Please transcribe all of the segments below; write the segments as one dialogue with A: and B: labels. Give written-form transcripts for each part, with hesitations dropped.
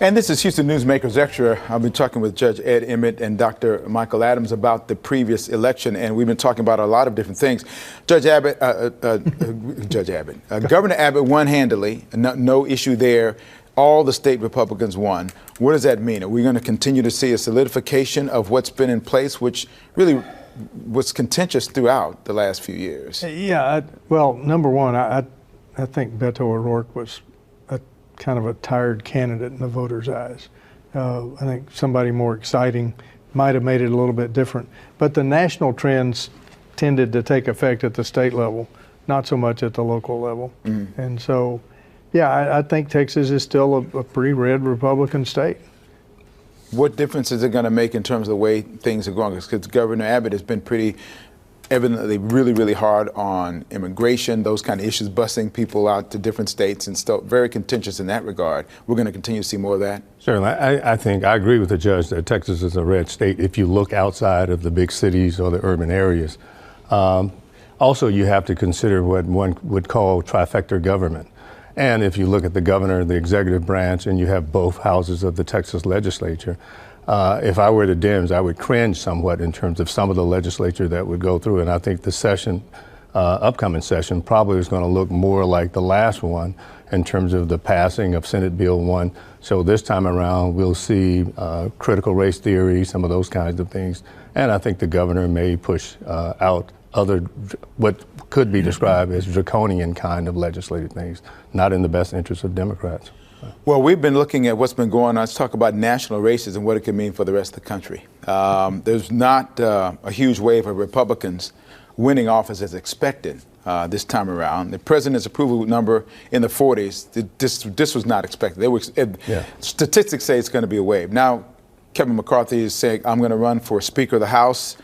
A: And this is Houston Newsmakers Extra. I've been talking with Judge Ed Emmett and Dr. Michael Adams about the previous election, and we've been talking about a lot of different things. Governor Abbott won handily, no issue there. All the state Republicans won. What does that mean? Are we going to continue to see a solidification of what's been in place, which really was contentious throughout the last few years?
B: Yeah, well, number one, I think Beto O'Rourke was kind of a tired candidate in the voters' eyes. I think somebody more exciting might have made it a little bit different. But the national trends tended to take effect at the state level, not so much at the local level. Mm-hmm. And so, yeah, I think Texas is still a pretty red Republican state.
A: What difference is it going to make in terms of the way things are going? Because Governor Abbott has been pretty evidently really hard on immigration, those kind of issues, busing people out to different states, and still very contentious in that regard. We're going to continue to see more of that?
C: Certainly. I agree with the judge that Texas is a red state if you look outside of the big cities or the urban areas. Also, you have to consider what one would call trifecta government. And if you look at the governor, the executive branch, and you have both houses of the Texas legislature, if I were the Dems, I would cringe somewhat in terms of some of the legislature that would go through. And I think the session, upcoming session, probably is going to look more like the last one in terms of the passing of Senate Bill 1. So this time around, we'll see critical race theory, some of those kinds of things. And I think the governor may push out other, what could be described as draconian kind of legislative things, not in the best interest of Democrats.
A: Well, we've been looking at what's been going on. Let's talk about national races and what it could mean for the rest of the country. There's not a huge wave of Republicans winning office as expected this time around. The president's approval number in the 40s, this was not expected. Statistics say it's going to be a wave. Now, Kevin McCarthy is saying, I'm going to run for Speaker of the House.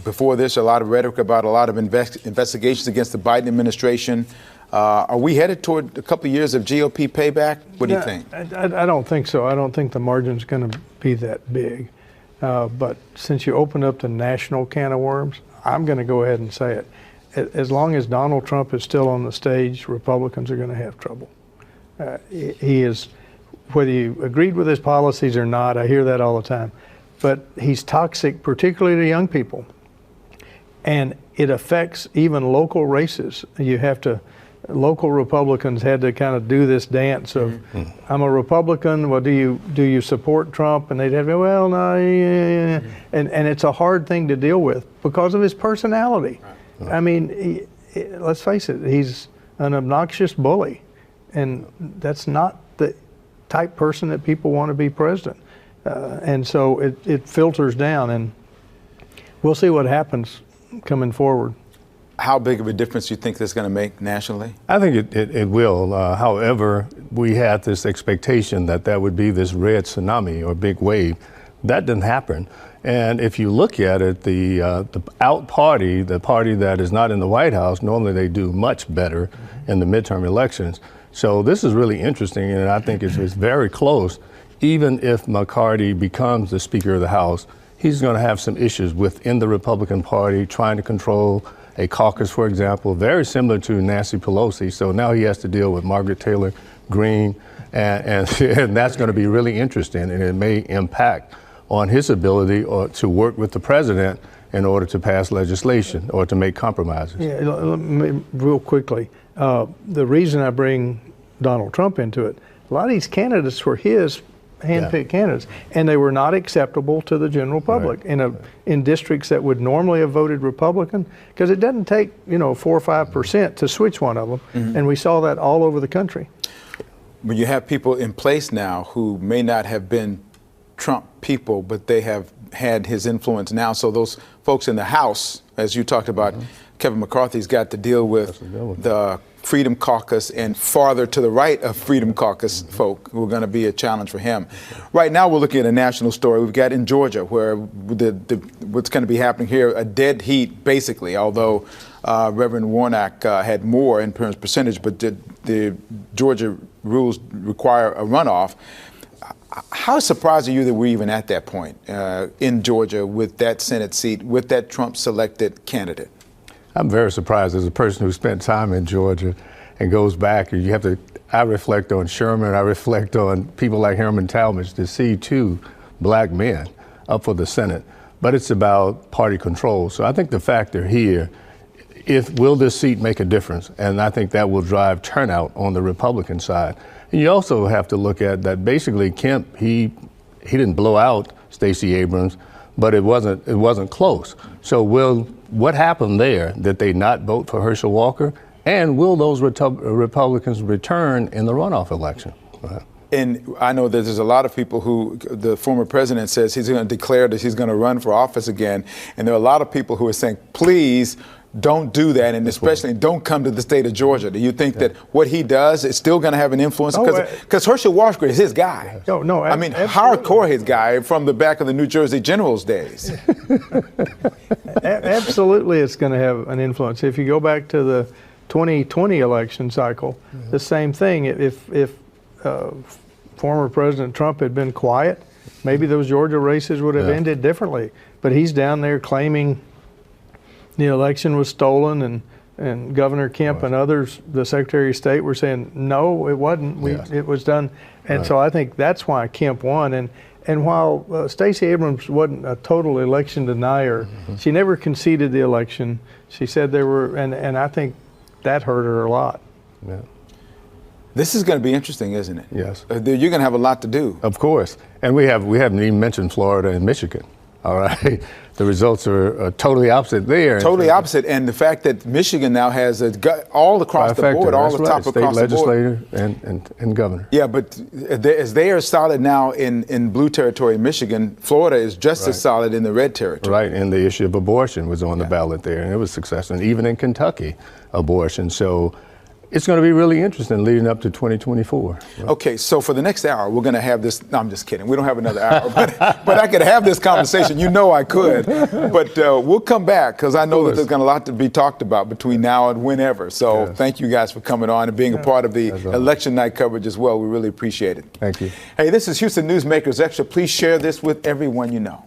A: Before this, a lot of rhetoric about a lot of investigations against the Biden administration. Are we headed toward a couple of years of GOP payback? What do you think?
B: I don't think so. I don't think the margin's going to be that big. But since you opened up the national can of worms, I'm going to go ahead and say it. As long as Donald Trump is still on the stage, Republicans are going to have trouble. He is, whether you agreed with his policies or not, I hear that all the time, but he's toxic, particularly to young people. And it affects even local races. Local Republicans had to kind of do this dance of, I'm a Republican, well, do you support Trump? And they'd have to go, well, no, yeah. And it's a hard thing to deal with because of his personality. Right. I mean, let's face it, he's an obnoxious bully. And that's not the type person that people want to be president. And so it filters down, and we'll see what happens coming forward.
A: How big of a difference do you think this is going to make nationally?
C: I think it will. However, we had this expectation that would be this red tsunami or big wave. That didn't happen. And if you look at it, the out party, the party that is not in the White House, normally they do much better in the midterm elections. So this is really interesting, and I think it's very close. Even if McCarthy becomes the Speaker of the House, he's going to have some issues within the Republican Party, trying to control a caucus, for example, very similar to Nancy Pelosi. So now he has to deal with Margaret Taylor Greene, and that's going to be really interesting, and it may impact on his ability to work with the president in order to pass legislation or to make compromises.
B: Yeah, real quickly, the reason I bring Donald Trump into it, a lot of these candidates were his hand-picked candidates, and they were not acceptable to the general public in districts that would normally have voted Republican, because it doesn't take 4 or 5% to switch one of them, and we saw that all over the country.
A: When you have people in place now who may not have been Trump people, but they have had his influence now, so those folks in the House, as you talked about, Kevin McCarthy's got to deal with the Freedom Caucus and farther to the right of Freedom Caucus folk who are going to be a challenge for him. Right now we're looking at a national story. We've got in Georgia where what's going to be happening here, a dead heat basically, although Reverend Warnock had more in terms of percentage, but the Georgia rules require a runoff. How surprised are you that we're even at that point in Georgia with that Senate seat, with that Trump-selected candidate? I'm
C: very surprised as a person who spent time in Georgia and goes back, and you have to I reflect on Sherman, I reflect on people like Herman Talmadge to see two black men up for the Senate. But it's about party control. So I think the factor here, will this seat make a difference? And I think that will drive turnout on the Republican side. And you also have to look at that basically Kemp, he didn't blow out Stacey Abrams, but it wasn't close. So what happened there? Did they not vote for Herschel Walker? And will those Republicans return in the runoff election?
A: And I know that there's a lot of people who the former president says he's going to declare that he's going to run for office again. And there are a lot of people who are saying, please don't do that. And especially don't come to the state of Georgia. Do you think that what he does is still going to have an influence? Because Herschel Walker is his guy.
B: No,
A: I mean, hardcore his guy from the back of the New Jersey Generals days.
B: Absolutely, it's going to have an influence. If you go back to the 2020 election cycle, the same thing. If former President Trump had been quiet, maybe those Georgia races would have ended differently. But he's down there claiming the election was stolen, and Governor Kemp and others, the Secretary of State, were saying, no, it wasn't. It was done. And so I think that's why Kemp won. And while Stacey Abrams wasn't a total election denier, she never conceded the election. She said there were, and I think that hurt her a lot.
C: Yeah.
A: This is going to be interesting, isn't it?
C: Yes.
A: You're going to have a lot to do.
C: Of course. And we haven't even mentioned Florida and Michigan. All right. The results are totally opposite there.
A: Totally opposite. And the fact that Michigan now has all across the board, all the top across the board.
C: State legislator and governor.
A: Yeah, but as they are solid now in blue territory in Michigan, Florida is just as solid in the red territory.
C: Right. And the issue of abortion was on the ballot there, and it was successful. And even in Kentucky, abortion. So it's going to be really interesting leading up to 2024. Right?
A: Okay, so for the next hour, we're going to have this. No, I'm just kidding. We don't have another hour, but I could have this conversation. You know I could. But we'll come back because I know that there's going to be a lot to be talked about between now and whenever. So thank you guys for coming on and being a part of the election night coverage as well. We really appreciate it.
C: Thank you.
A: Hey, this is Houston Newsmakers Extra. Please share this with everyone you know.